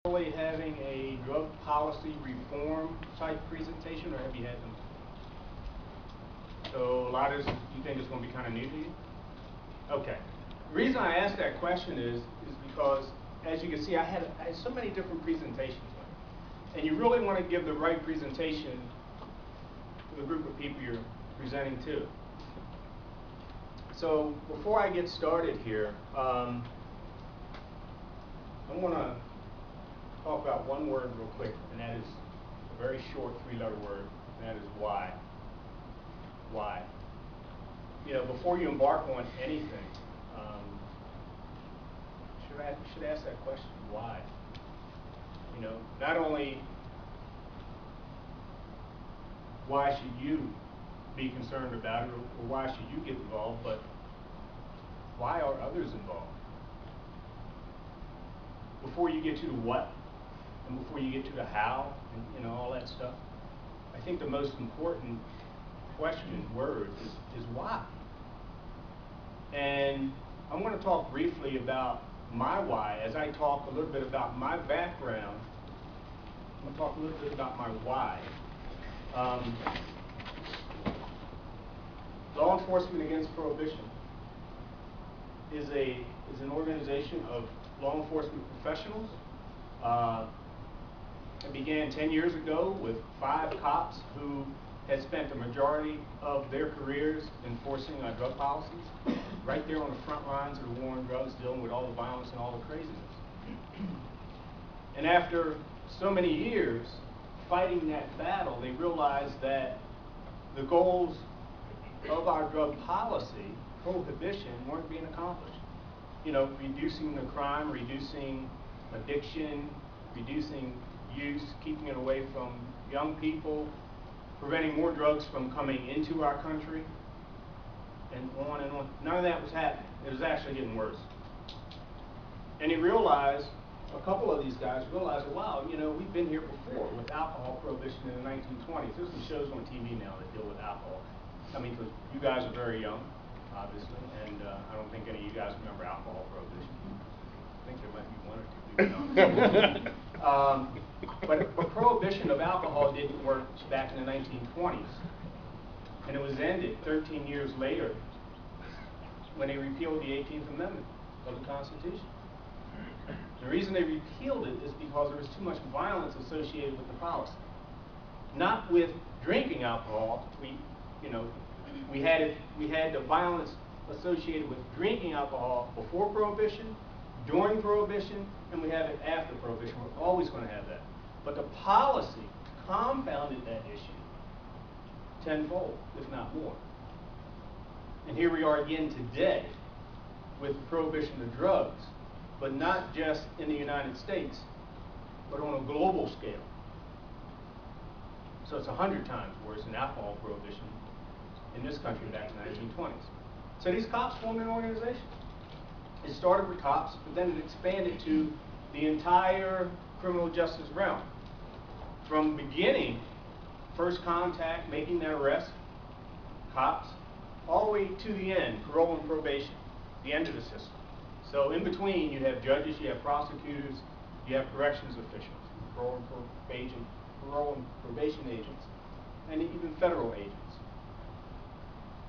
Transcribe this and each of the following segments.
Really having a drug policy reform type presentation, or have you had them? So a lot of this, you think it's going to be kind of new to you? Okay. The reason I asked that question is because, as you can see, I had so many different presentations on it. And you really want to give the right presentation to the group of people you're presenting to. So before I get started here, I want to talk about one word real quick, and that is a very short three-letter word, and that is why. Why? You know, before you embark on anything, should ask that question, why? You know, not only why should you be concerned about it, or why should you get involved, but why are others involved? Before you get to the what, and before you get to the how, and you know, all that stuff, I think the most important question, word, is why. And I'm going to talk briefly about my why. As I talk a little bit about my background, I'm going to talk a little bit about my why. Law Enforcement Against Prohibition is an organization of law enforcement professionals. It began 10 years ago with 5 cops who had spent the majority of their careers enforcing drug policies, right there on the front lines of the war on drugs, dealing with all the violence and all the craziness. And after so many years fighting that battle, they realized that the goals of our drug policy, prohibition, weren't being accomplished. You know, reducing the crime, reducing addiction, reducing use, keeping it away from young people, preventing more drugs from coming into our country, and on and on. None of that was happening. It was actually getting worse. And he realized, a couple of these guys realized, wow, you know, we've been here before with alcohol prohibition in the 1920s. There's some shows on TV now that deal with alcohol. I mean, because you guys are very young, obviously, and I don't think any of you guys remember alcohol prohibition. I think there might be one or two people. But prohibition of alcohol didn't work back in the 1920s. And it was ended 13 years later when they repealed the 18th Amendment of the Constitution. The reason they repealed it is because there was too much violence associated with the policy. Not with drinking alcohol. We had the violence associated with drinking alcohol before Prohibition, during Prohibition, and we have it after Prohibition. We're always going to have that. But the policy compounded that issue tenfold, if not more. And here we are again today with prohibition of drugs, but not just in the United States, but on a global scale. So it's 100 times worse than alcohol prohibition in this country back in the 1920s. So these cops formed an organization. It started with cops, but then it expanded to the entire criminal justice realm. From beginning, first contact, making that arrest, cops, all the way to the end, parole and probation, the end of the system. So in between, you have judges, you have prosecutors, you have corrections officials, parole and probation agents, and even federal agents.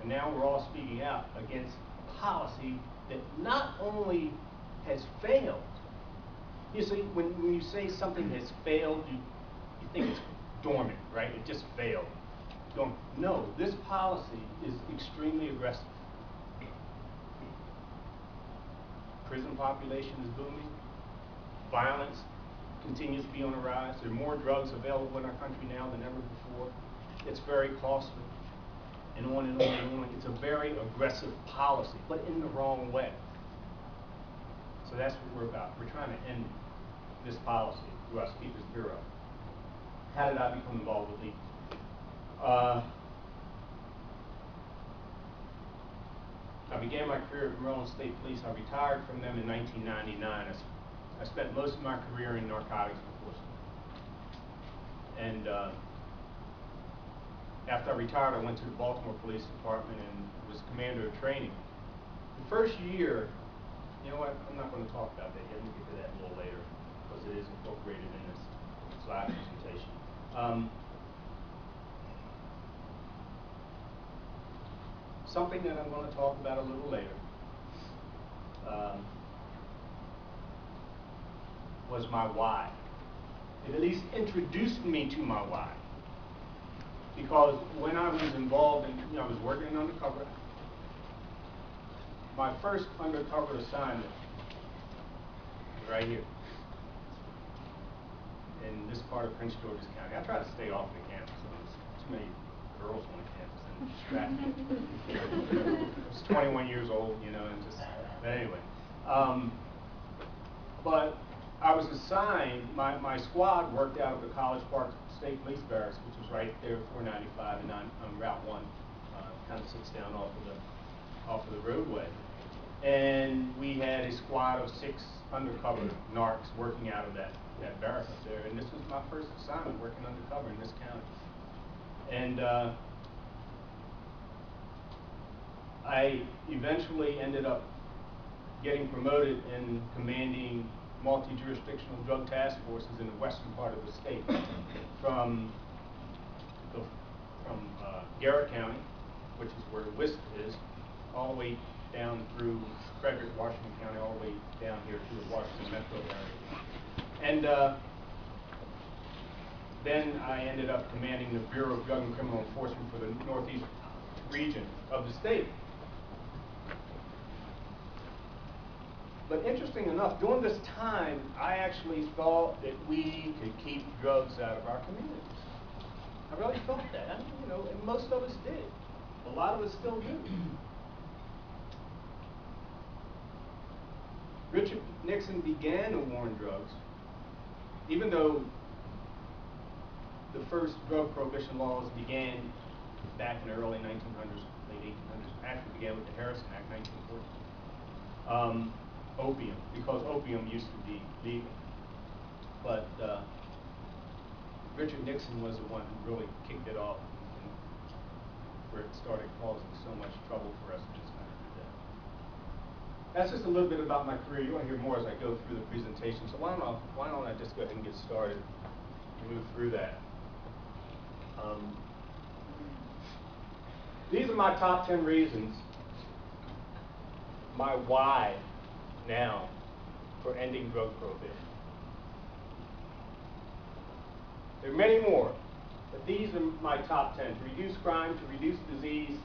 And now we're all speaking out against a policy that not only has failed. You see, when you say something has failed, you think it's dormant, right? It just failed. No, this policy is extremely aggressive. Prison population is booming. Violence continues to be on the rise. There are more drugs available in our country now than ever before. It's very costly. And on and on and on. It's a very aggressive policy, but in the wrong way. So that's what we're about. We're trying to end this policy through our Speaker's Bureau. How did I become involved with Legal? I began my career at Maryland State Police. I retired from them in 1999. I spent most of my career in narcotics enforcement. And after I retired, I went to the Baltimore Police Department and was commander of training. The first year, you know what, I'm not going to talk about that yet. We'll get to that a little later, because it is incorporated in this slide presentation. Something that I'm going to talk about a little later was my why. It at least introduced me to my why. Because when I was involved in, I was working in undercover. My first undercover assignment was right here, in this part of Prince George's County. I try to stay off the campus. There's too many girls on the campus and distract me. I was 21 years old, and just, but anyway. But I was assigned, my squad worked out of the College Park State Police Barracks, which was right there, 495 and on Route 1. Kind of sits down off of the roadway. And we had a squad of 6 undercover narcs working out of that barrack up there. And this was my first assignment, working undercover in this county. And I eventually ended up getting promoted and commanding multi-jurisdictional drug task forces in the western part of the state, from Garrett County, which is where WISP is, all the way down through Frederick, Washington County, all the way down here to the Washington metro area. And then I ended up commanding the Bureau of Drug and Criminal Enforcement for the northeast region of the state. But interesting enough, during this time, I actually thought that we could keep drugs out of our communities. I really thought that. I mean, and most of us did. A lot of us still do. Richard Nixon began the war on drugs, even though the first drug prohibition laws began back in the early 1900s, late 1800s, actually began with the Harrison Act, 1940. Opium, because opium used to be legal. But Richard Nixon was the one who really kicked it off, and where it started causing so much trouble for us in this country today. That's just a little bit about my career. You're going to hear more as I go through the presentation. So why don't I just go ahead and get started and move through that. These are my top 10 reasons, my why now for ending drug prohibition. There are many more, but these are my top 10. To reduce crime, to reduce disease,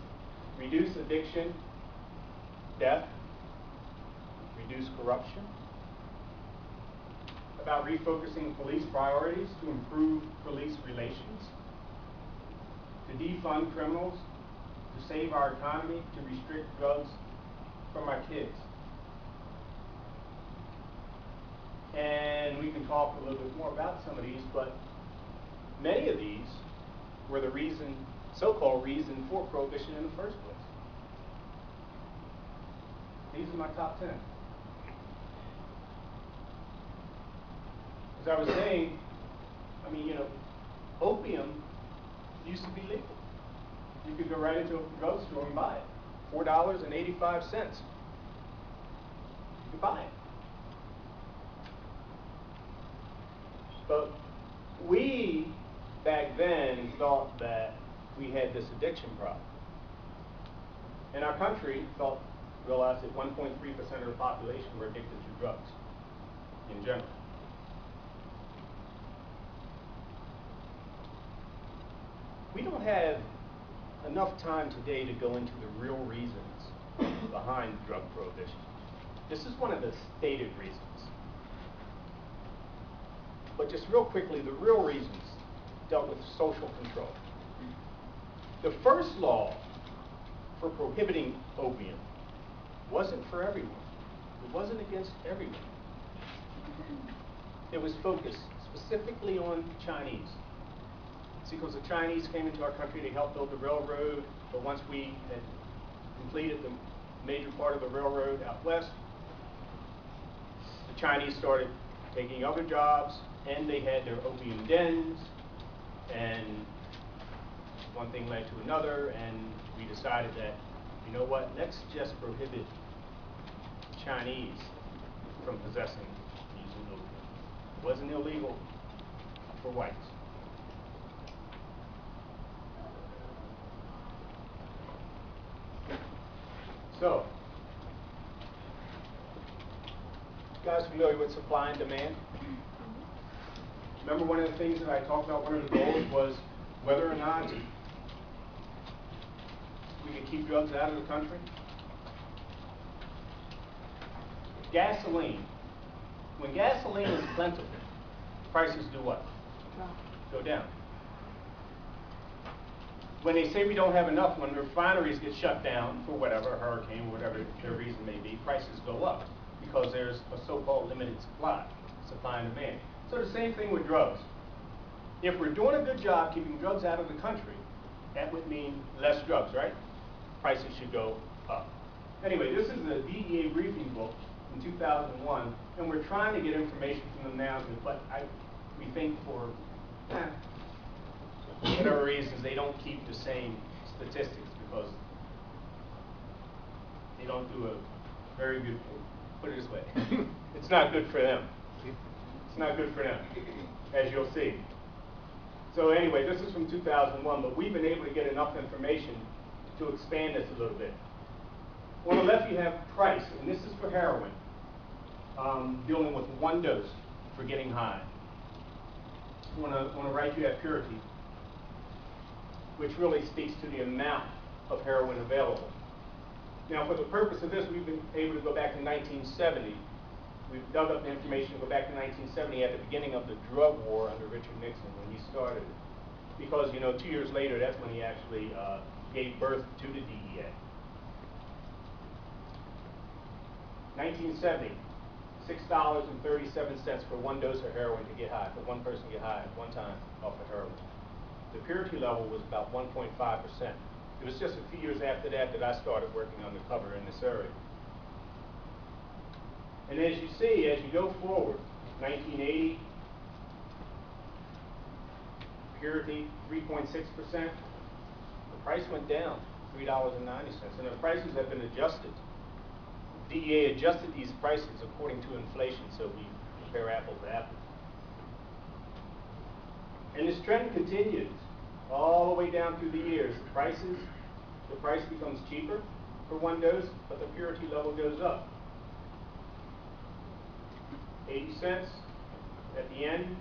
reduce addiction, death, reduce corruption. About refocusing police priorities to improve police relations. To defund criminals, to save our economy, to restrict drugs from our kids. And we can talk a little bit more about some of these, but many of these were the reason, so-called reason for prohibition in the first place. These are my top 10. As I was saying, opium used to be legal. You could go right into a drugstore and buy it. $4.85. You could buy it. But we, back then, thought that we had this addiction problem. And our country realized that 1.3% of the population were addicted to drugs in general. We don't have enough time today to go into the real reasons behind drug prohibition. This is one of the stated reasons. But just real quickly, the real reasons dealt with social control. The first law for prohibiting opium wasn't for everyone. It wasn't against everyone. It was focused specifically on Chinese. See, because the Chinese came into our country, they helped build the railroad, but once we had completed the major part of the railroad out west, the Chinese started taking other jobs, and they had their opium dens, and one thing led to another, and we decided that, you know what, let's just prohibit Chinese from possessing using opium. It wasn't illegal for whites. So, you guys familiar with supply and demand? Remember one of the things that I talked about, one of the goals was whether or not we could keep drugs out of the country? Gasoline. When gasoline is plentiful, prices do what? Go down. When they say we don't have enough, when refineries get shut down for whatever, hurricane, whatever their reason may be, prices go up because there's a so-called limited supply and demand. So the same thing with drugs. If we're doing a good job keeping drugs out of the country, that would mean less drugs, right? Prices should go up. Anyway, this is a DEA briefing book in 2001, and we're trying to get information from them now, but we think for whatever reasons they don't keep the same statistics because they don't do a very good, put it this way, it's not good for them. It's not good for them, as you'll see. So anyway, this is from 2001, but we've been able to get enough information to expand this a little bit. On the left you have price, and this is for heroin, dealing with one dose for getting high. On the right you have purity, which really speaks to the amount of heroin available. Now for the purpose of this, we've been able to go back to 1970. We've dug up the information to go back to 1970 at the beginning of the drug war under Richard Nixon when he started it. Because, 2 years later, that's when he actually gave birth to the DEA. 1970, $6.37 for one dose of heroin to get high, for one person to get high at one time off of heroin. The purity level was about 1.5%. It was just a few years after that that I started working undercover in this area. And as you see, as you go forward, 1980, purity 3.6%. The price went down, $3.90, and the prices have been adjusted. DEA adjusted these prices according to inflation, so we compare apples to apples. And this trend continues all the way down through the years. The price becomes cheaper for one dose, but the purity level goes up. 80 cents at the end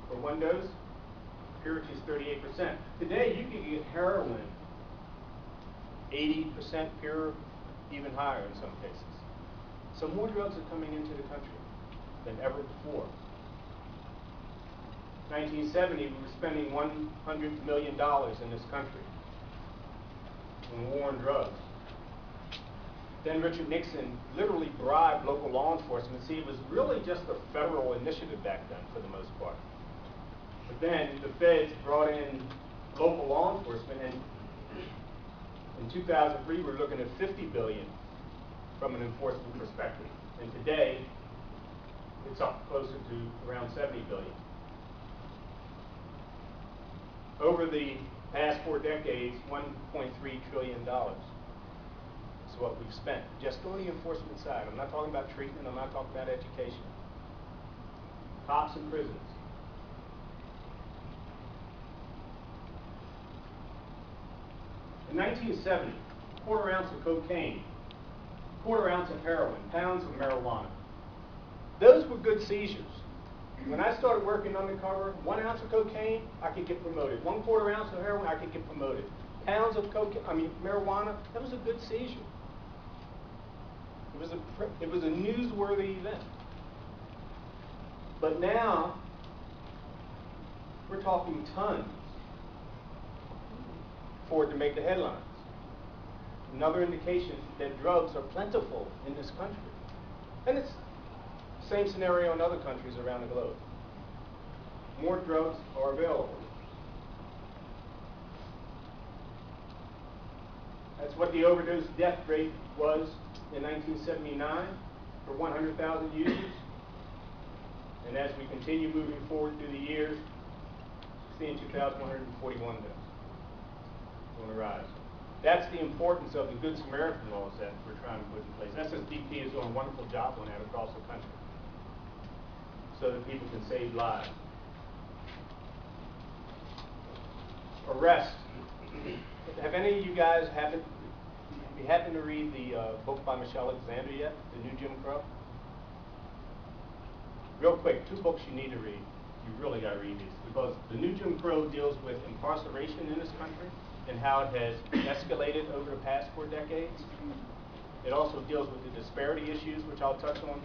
for one dose. Purity is 38%. Today, you can get heroin 80% pure, even higher in some cases. So more drugs are coming into the country than ever before. 1970, we were spending $100 million in this country on war on drugs. Then Richard Nixon literally bribed local law enforcement. See, it was really just a federal initiative back then for the most part. But then the feds brought in local law enforcement, and in 2003 we're looking at $50 billion from an enforcement perspective. And today it's up closer to around $70 billion. Over the past 4 decades, $1.3 trillion is what we've spent just on the enforcement side. I'm not talking about treatment, I'm not talking about education. Cops and prisons. In 1970, quarter ounce of cocaine, quarter ounce of heroin, pounds of marijuana. Those were good seizures. When I started working undercover, 1 ounce of cocaine, I could get promoted. 1/4 ounce of heroin, I could get promoted. Pounds of marijuana, that was a good seizure. It was a newsworthy event. But now, we're talking tons for it to make the headlines. Another indication that drugs are plentiful in this country. And it's the same scenario in other countries around the globe. More drugs are available. That's what the overdose death rate was in 1979 for 100,000 users. And as we continue moving forward through the years, seeing 2,141 deaths on the rise. That's the importance of the Good Samaritan laws that we're trying to put in place. SSDP is doing a wonderful job on that across the country. so that people can save lives. Arrest. Have any of you guys happen to read the book by Michelle Alexander yet, The New Jim Crow? Real quick, 2 books you need to read. You really got to read these, because The New Jim Crow deals with incarceration in this country and how it has escalated over the past 4 decades. It also deals with the disparity issues, which I'll touch on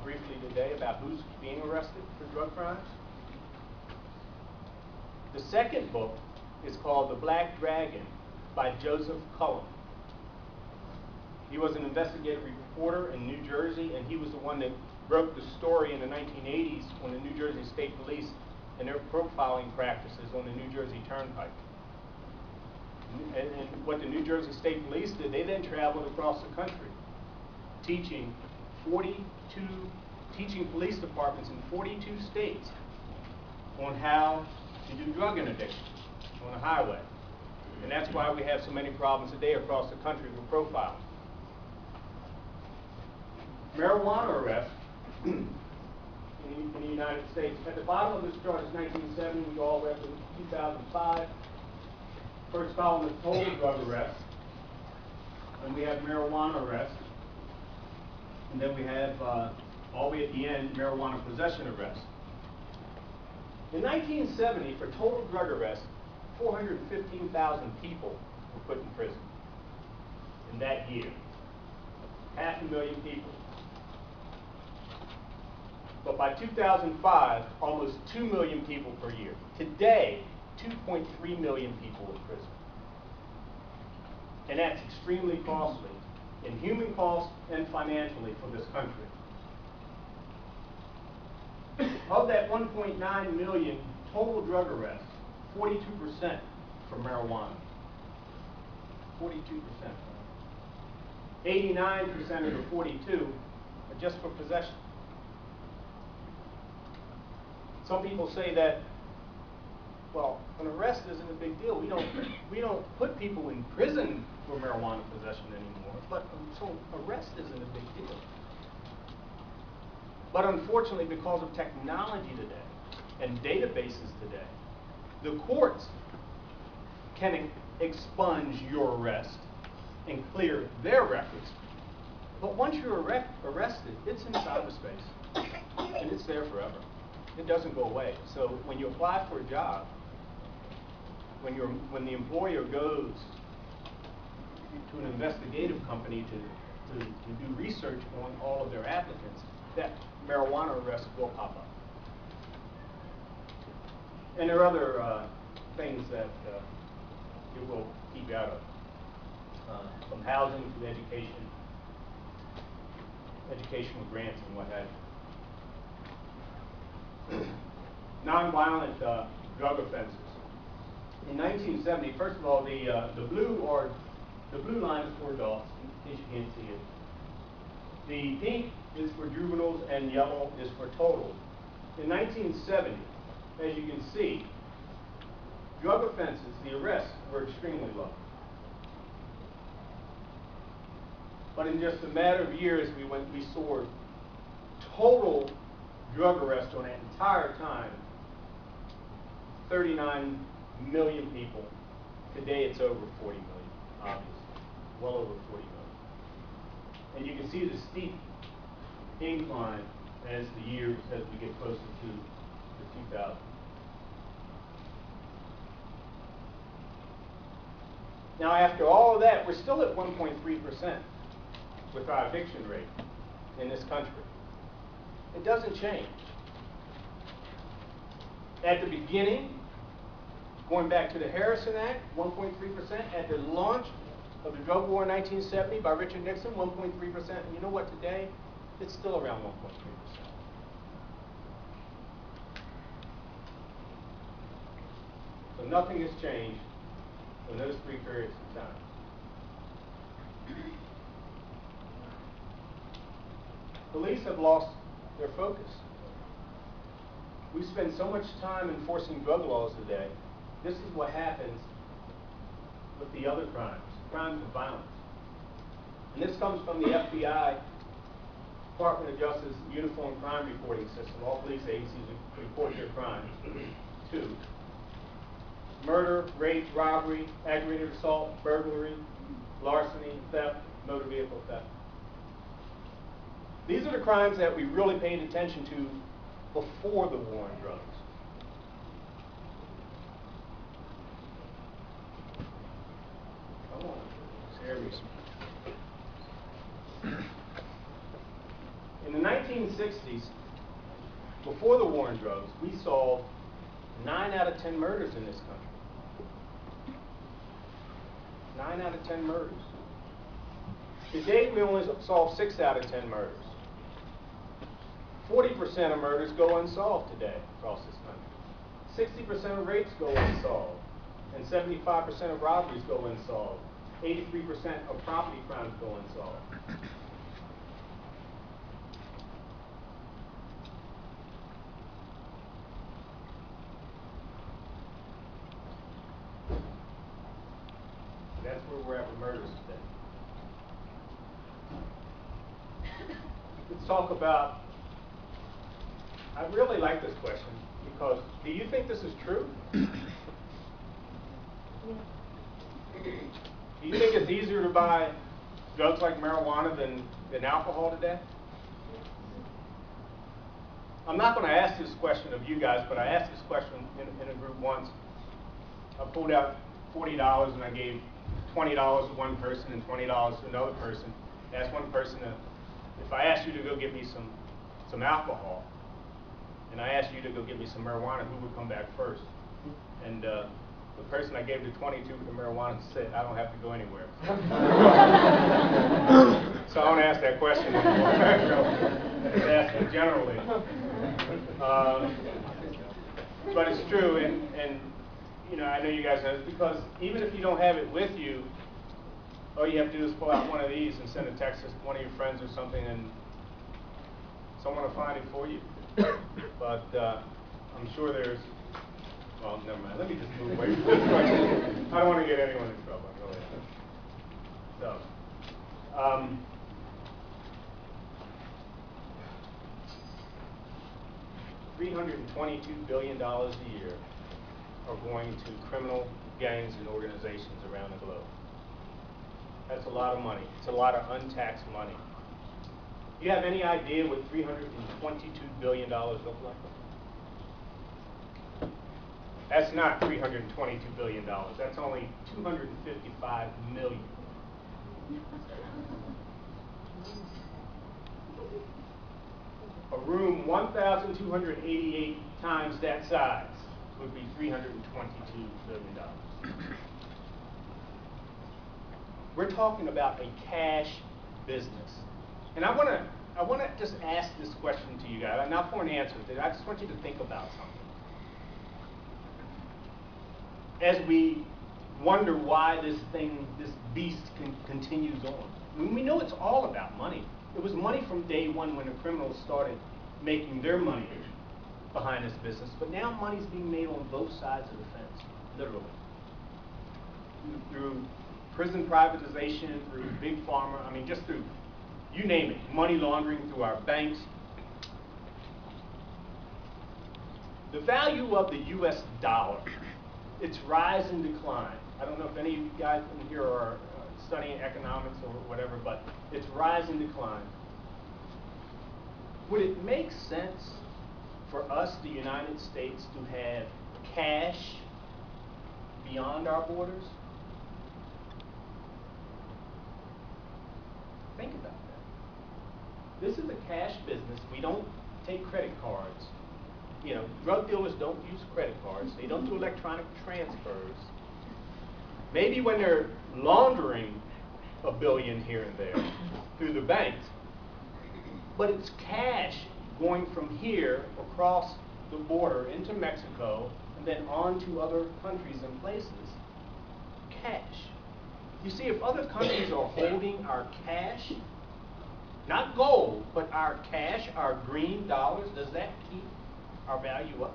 briefly today, about who's being arrested for drug crimes. The second book is called The Black Dragon by Joseph Cullen. He was an investigative reporter in New Jersey, and he was the one that broke the story in the 1980s on the New Jersey State Police and their profiling practices on the New Jersey Turnpike. And what the New Jersey State Police did, they then traveled across the country teaching police departments in 42 states on how to do drug interdiction on the highway. And that's why we have so many problems today across the country with profiling. Marijuana arrests in the United States. At the bottom of this chart is 1970, we go all the way up to 2005. First column is total drug arrests, and we have marijuana arrests, and then we have, all the way at the end, marijuana possession arrests. In 1970, for total drug arrests, 415,000 people were put in prison in that year. 500,000 people. But by 2005, almost 2 million people per year. Today, 2.3 million people in prison. And that's extremely costly in human cost and financially for this country. Of that 1.9 million total drug arrests, 42% for marijuana. 42%. 89% of the 42 are just for possession. Some people say that, well, an arrest isn't a big deal. We don't put people in prison for marijuana possession anymore. But so arrest isn't a big deal. But unfortunately, because of technology today and databases today, the courts can expunge your arrest and clear their records. But once you're arrested, it's in cyberspace, and it's there forever. It doesn't go away. So when you apply for a job, when the employer goes to an investigative company to do research on all of their applicants, that marijuana arrest will pop up. And there are other things that it will keep you out of, from housing to education, educational grants and what have you. Nonviolent drug offenses. In 1970, first of all, the blue line is for adults, in case you can't see it. The pink is for juveniles and yellow is for total. In 1970, as you can see, drug offenses, the arrests were extremely low. But in just a matter of years, we soared total drug arrests on that entire time, 39 million people. Today it's over 40 million, obviously, well over 40 million. And you can see the steep incline as the years, as we get closer to the 2000. Now, after all of that, we're still at 1.3% with our eviction rate in this country. It doesn't change. At the beginning, going back to the Harrison Act, 1.3%. At the launch of the drug war in 1970 by Richard Nixon, 1.3%. And you know what, today, it's still around 1.3%. So nothing has changed in those 3 periods of time. Police have lost their focus. We spend so much time enforcing drug laws today. This is what happens with the other crimes of violence. And this comes from the FBI Department of Justice Uniform Crime Reporting System. All police agencies report their crimes. 2, murder, rape, robbery, aggravated assault, burglary, larceny, theft, motor vehicle theft. These are the crimes that we really paid attention to before the war on drugs. Come on, share with me. In the 1960s, before the war on drugs, we solved 9 out of 10 murders in this country. 9 out of 10 murders. Today, we only solve 6 out of 10 murders. 40% of murders go unsolved today across this country. 60% of rapes go unsolved. And 75% of robberies go unsolved. 83% of property crimes go unsolved. That's where we're at with murders today. Let's talk about, I really like this question because do you think this is true? Do you think it's easier to buy drugs like marijuana than alcohol today? I'm not going to ask this question of you guys, but I asked this question in a group once. I pulled out $40 and I gave $20 to one person and $20 to another person. I asked one person, if I asked you to go get me some alcohol, and I asked you to go get me some marijuana, who would come back first? And the person I gave the 20 to for the marijuana said, I don't have to go anywhere. So I don't ask that question anymore. Just ask it generally. But it's true, and you know, I know you guys know this, because even if you don't have it with you, all you have to do is pull out one of these and send a text to one of your friends or something, and someone will find it for you. But I'm sure there's, well, never mind. Let me just move away from this question. I don't want to get anyone in trouble. Really. So, $322 billion a year are going to criminal gangs and organizations around the globe. That's a lot of money. It's a lot of untaxed money. Do you have any idea what $322 billion look like? That's not $322 billion. That's only $255 million. A room 1,288 times that size would be $322 billion. We're talking about a cash business. And I want to just ask this question to you guys, not for an answer. I just want you to think about something. As we wonder why this beast continues on. I mean, we know it's all about money. It was money from day one when the criminals started making their money behind this business, but now money's being made on both sides of the fence, literally. Through prison privatization, through big pharma, I mean, just through, you name it, money laundering through our banks. The value of the U.S. dollar, its rise and decline. I don't know if any of you guys in here are studying economics or whatever, but its rise and decline. Would it make sense for us, the United States, to have cash beyond our borders? Think about that. This is a cash business. We don't take credit cards. You know, drug dealers don't use credit cards. They don't do electronic transfers. Maybe when they're laundering a billion here and there through the banks. But it's cash going from here across the border into Mexico and then on to other countries and places. Cash. You see, if other countries are holding our cash, not gold, but our cash, our green dollars, does that keep our value up?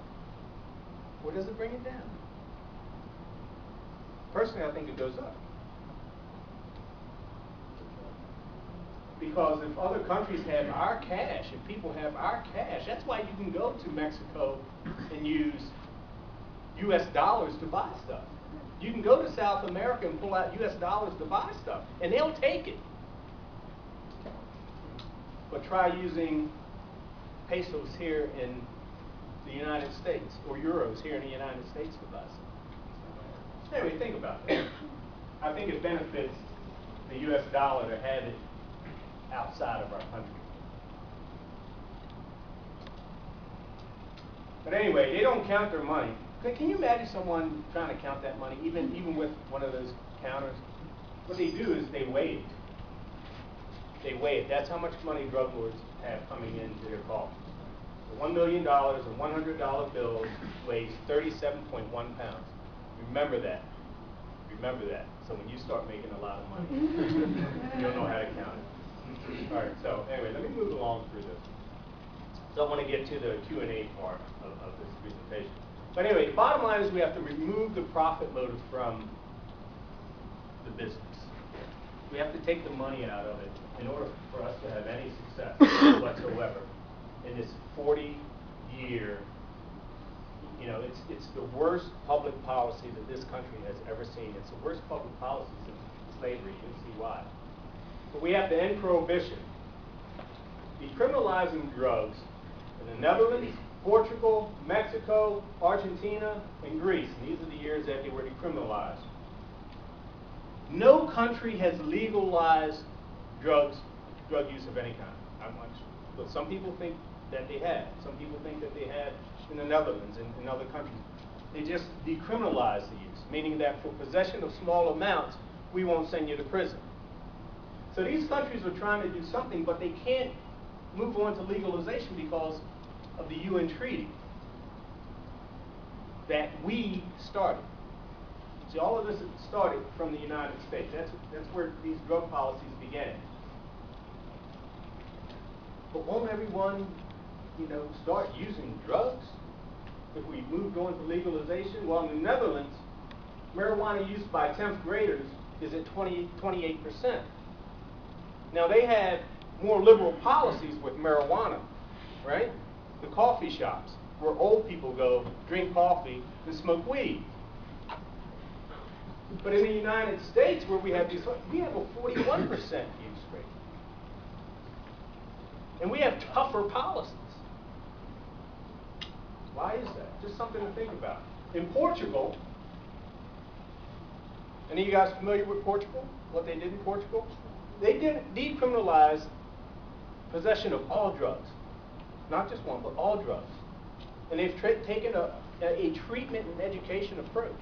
Or does it bring it down? Personally, I think it goes up. Because if other countries have our cash, if people have our cash, that's why you can go to Mexico and use US dollars to buy stuff. You can go to South America and pull out US dollars to buy stuff, and they'll take it. But try using pesos here in the United States, or euros here in the United States to buy stuff. Anyway, think about that. I think it benefits the US dollar to have it outside of our country. But anyway, they don't count their money. Can you imagine someone trying to count that money, even with one of those counters? What they do is they weigh it. They weigh it. That's how much money drug lords have coming into their coffers. The $1 million, a $100 bill weighs 37.1 pounds. Remember that. Remember that. So when you start making a lot of money, you'll know how to count it. All right, so anyway, let me move along through this. So I want to get to the Q&A part of this presentation. But anyway, the bottom line is we have to remove the profit motive from the business. We have to take the money out of it in order for us to have any success whatsoever in this 40-year, it's the worst public policy that this country has ever seen. It's the worst public policy since slavery. You can see why. But we have to end prohibition. Decriminalizing drugs in the Netherlands, Portugal, Mexico, Argentina, and Greece. And these are the years that they were decriminalized. No country has legalized drug use of any kind. But some people think that they have. Some people think that they have in the Netherlands and in other countries. They just decriminalize the use, meaning that for possession of small amounts, we won't send you to prison. So these countries are trying to do something, but they can't move on to legalization because of the UN treaty that we started. See, all of this started from the United States. That's where these drug policies began. But won't everyone, start using drugs if we moved on to legalization? Well, in the Netherlands, marijuana use by 10th graders is at 28%. Now, they have more liberal policies with marijuana, right? The coffee shops, where old people go drink coffee and smoke weed. But in the United States, where we have a 41% use rate. And we have tougher policies. Why is that? Just something to think about. In Portugal, any of you guys familiar with Portugal? What they did in Portugal? They didn't decriminalize possession of all drugs. Not just one, but all drugs. And they've taken a treatment and education approach.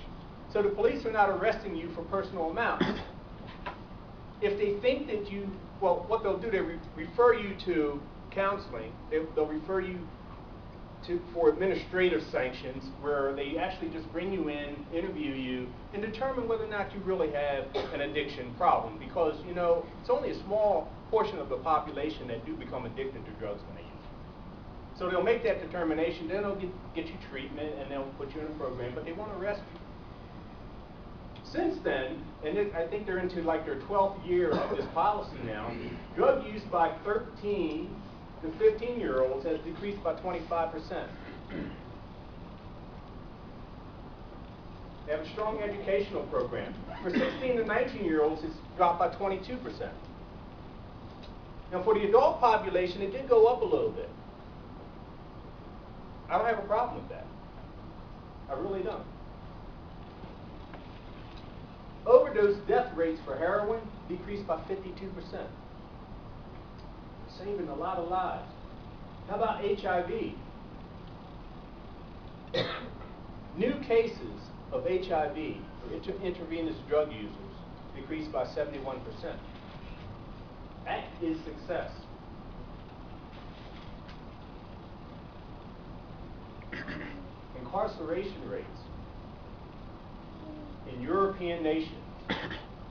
So the police are not arresting you for personal amounts. If they think that what they'll do, they refer you to counseling. They'll refer you for administrative sanctions, where they actually just bring you in, interview you, and determine whether or not you really have an addiction problem. Because, it's only a small portion of the population that do become addicted to drugs when they use it. So they'll make that determination, then they'll get you treatment, and they'll put you in a program, but they won't arrest you. Since then, and I think they're into like their 12th year of this policy now, drug use by 13 to 15-year-olds has decreased by 25%. They have a strong educational program. For 16 to 19-year-olds, it's dropped by 22%. Now, for the adult population, it did go up a little bit. I don't have a problem with that. I really don't. Overdose death rates for heroin decreased by 52%. Saving a lot of lives. How about HIV? New cases of HIV, or intravenous drug users, decreased by 71%. That is success. Incarceration rates in European nations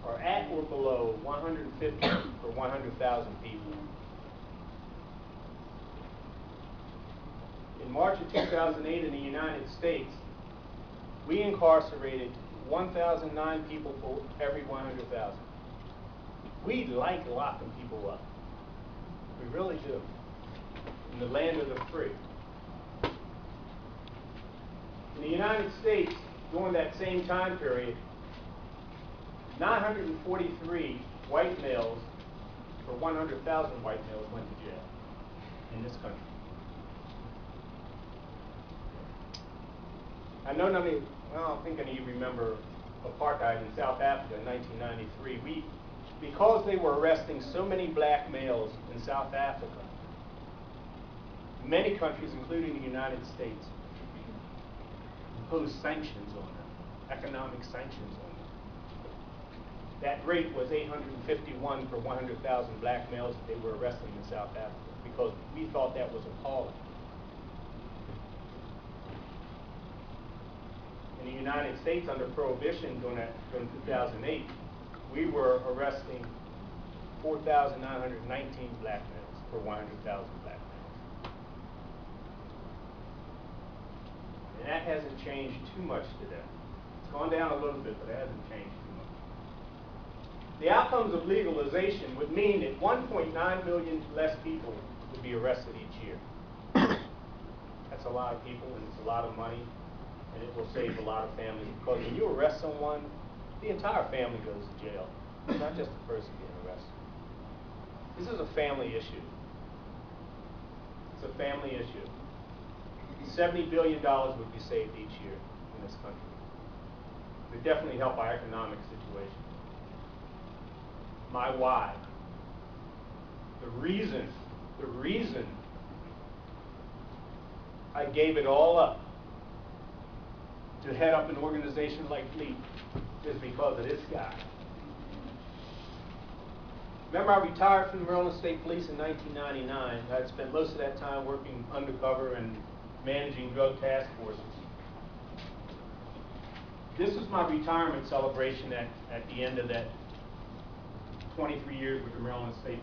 are at or below 150 per 100,000 people. In March of 2008 in the United States, we incarcerated 1,009 people for every 100,000. We like locking people up. We really do. In the land of the free. In the United States, during that same time period, 943 white males for 100,000 white males went to jail in this country. I know none of you, well, I don't think any of you remember apartheid in South Africa in 1993. Because they were arresting so many black males in South Africa, many countries, including the United States, imposed sanctions on them, economic sanctions on them. That rate was 851 per 100,000 black males that they were arresting in South Africa, because we thought that was appalling. In the United States, under Prohibition during 2008, we were arresting 4,919 black males per 100,000 black males. And that hasn't changed too much today. It's gone down a little bit, but it hasn't changed too much. The outcomes of legalization would mean that 1.9 million less people would be arrested each year. That's a lot of people, and it's a lot of money, and it will save a lot of families, because when you arrest someone, the entire family goes to jail. It's not just the person getting arrested. This is a family issue. It's a family issue. $70 billion would be saved each year in this country. It would definitely help our economic situation. My why. The reason I gave it all up to head up an organization like LEAP is because of this guy. Remember, I retired from the Maryland State Police in 1999. I'd spent most of that time working undercover and managing drug task forces. This was my retirement celebration at the end of that 23 years with the Maryland State